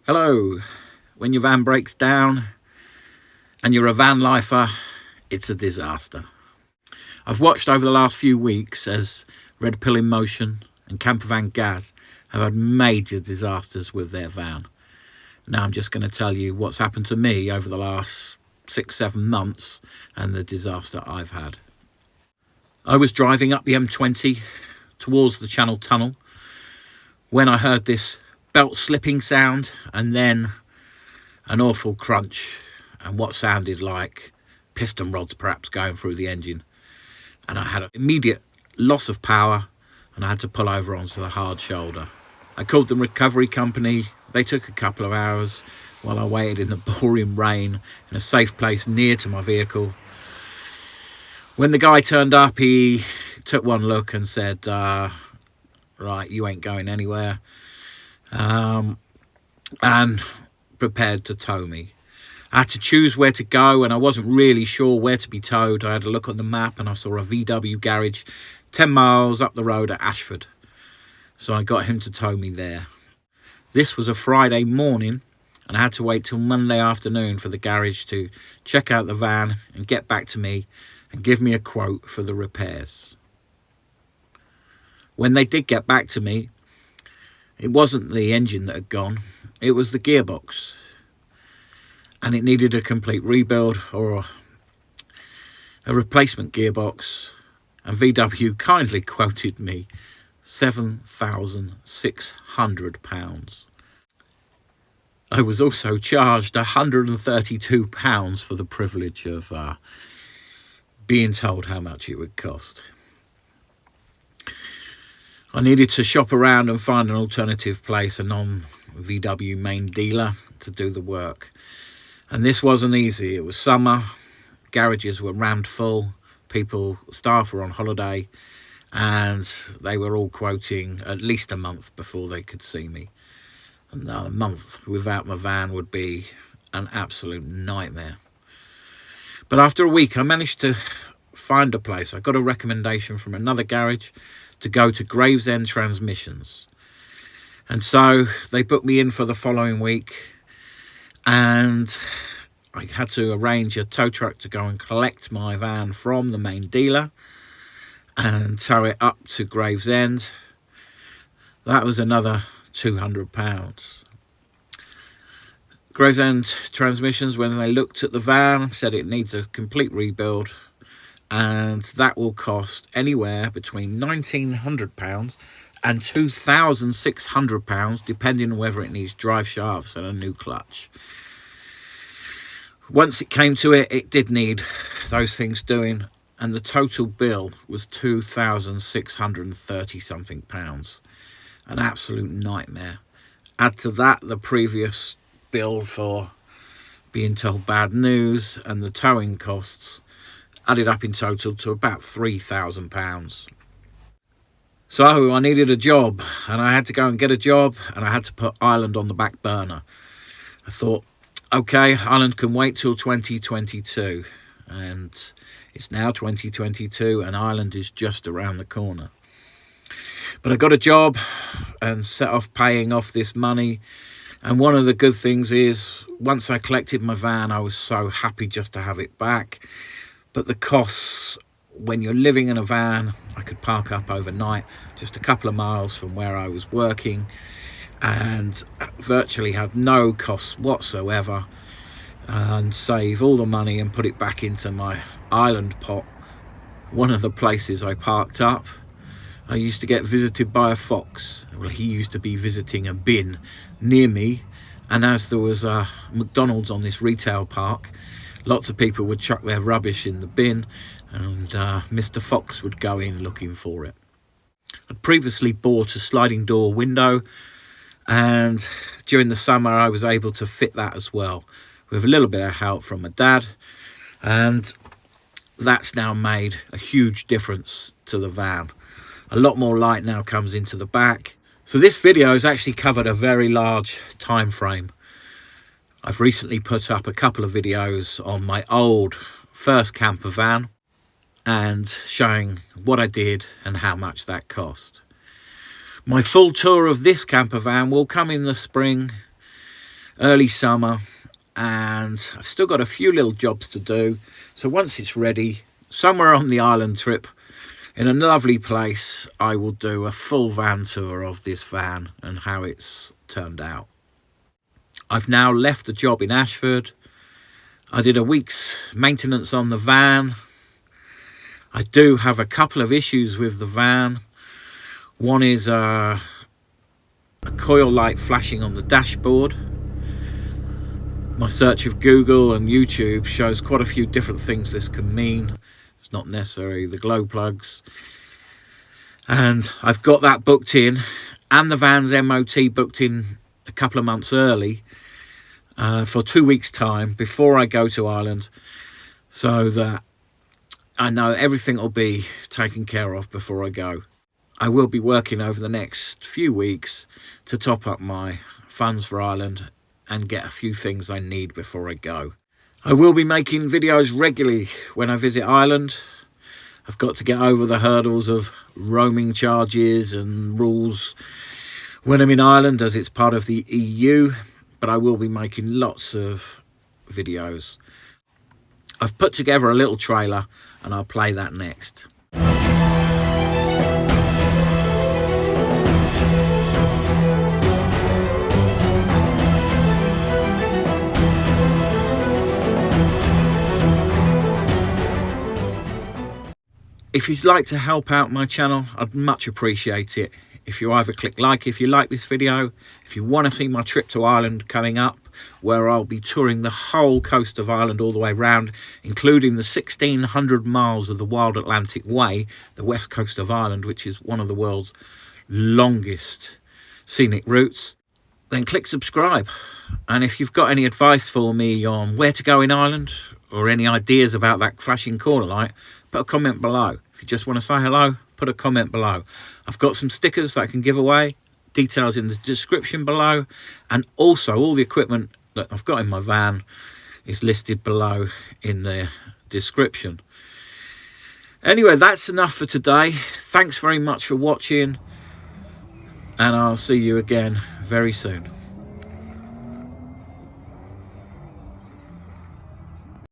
Hello. When your van breaks down and you're a van lifer, it's a disaster. I've watched over the last few weeks as Red Pill in Motion and Campervan Gas have had major disasters with their van. Now I'm just going to tell you what's happened to me over the last 6-7 months and the disaster I've had. I was driving up the M20 towards the Channel Tunnel when I heard this belt slipping sound and then an awful crunch and what sounded like piston rods perhaps going through the engine, and I had an immediate loss of power and I had to pull over onto the hard shoulder. I called the recovery company. They took a couple of hours while I waited in the pouring rain in a safe place near to my vehicle. When the guy turned up, he took one look and said, right, you ain't going anywhere, and prepared to tow me. I had to choose where to go and I wasn't really sure where to be towed. I had a look on the map and I saw a VW garage 10 miles up the road at Ashford. So I got him to tow me there. This was a Friday morning and I had to wait till Monday afternoon for the garage to check out the van and get back to me and give me a quote for the repairs. When they did get back to me, it wasn't the engine that had gone, it was the gearbox. And it needed a complete rebuild or a replacement gearbox. And VW kindly quoted me £7,600. I was also charged £132 for the privilege of being told how much it would cost. I needed to shop around and find an alternative place, a non-VW main dealer, to do the work. And this wasn't easy. It was summer, garages were rammed full, staff were on holiday, and they were all quoting at least a month before they could see me. And a month without my van would be an absolute nightmare. But after a week, I managed to find a place. I got a recommendation from another garage to go to Gravesend Transmissions. And so they booked me in for the following week, and I had to arrange a tow truck to go and collect my van from the main dealer and tow it up to Gravesend. That was another £200. Gravesend Transmissions, when they looked at the van, said it needs a complete rebuild, and that will cost anywhere between £1,900 and £2,600, depending on whether it needs drive shafts and a new clutch. Once it came to it, it did need those things doing, and the total bill was £2,630 something. An absolute nightmare. Add to that the previous bill for being told bad news, and the towing costs added up in total to about £3,000. So I needed a job, and I had to go and get a job, and I had to put Ireland on the back burner. I thought, okay, Ireland can wait till 2022, and it's now 2022 and Ireland is just around the corner. But I got a job and set off paying off this money, and one of the good things is once I collected my van, I was so happy just to have it back. But the costs, when you're living in a van, I could park up overnight just a couple of miles from where I was working and virtually have no costs whatsoever, and save all the money and put it back into my island pot. One of the places I parked up, I used to get visited by a fox. Well, he used to be visiting a bin near me, and as there was a McDonald's on this retail park, lots of people would chuck their rubbish in the bin, and Mr. Fox would go in looking for it. I'd previously bought a sliding door window, and during the summer I was able to fit that as well with a little bit of help from my dad, and that's now made a huge difference to the van. A lot more light now comes into the back. So this video has actually covered a very large time frame. I've recently put up a couple of videos on my old first camper van and showing what I did and how much that cost. My full tour of this camper van will come in the spring, early summer, and I've still got a few little jobs to do. So once it's ready, somewhere on the island trip, in a lovely place, I will do a full van tour of this van and how it's turned out. I've now left the job in Ashford. I did a week's maintenance on the van. I do have a couple of issues with the van. One is a coil light flashing on the dashboard. My search of Google and YouTube shows quite a few different things this can mean. It's not necessarily the glow plugs. And I've got that booked in, and the van's MOT booked in a couple of months early for 2 weeks' time before I go to Ireland, so that I know everything will be taken care of before I go. I will be working over the next few weeks to top up my funds for Ireland and get a few things I need before I go. I will be making videos regularly when I visit Ireland. I've got to get over the hurdles of roaming charges and rules when I'm in Ireland, as it's part of the EU, but I will be making lots of videos. I've put together a little trailer and I'll play that next. If you'd like to help out my channel, I'd much appreciate it. If you either click like if you like this video, if you want to see my trip to Ireland coming up, where I'll be touring the whole coast of Ireland all the way round, including the 1,600 miles of the Wild Atlantic Way, the west coast of Ireland, which is one of the world's longest scenic routes, then click subscribe. And if you've got any advice for me on where to go in Ireland, or any ideas about that flashing corner light, put a comment below. If you just want to say hello, put a comment below. I've got some stickers that I can give away, details in the description below, and also all the equipment that I've got in my van is listed below in the description. Anyway, that's enough for today. Thanks very much for watching, and I'll see you again very soon.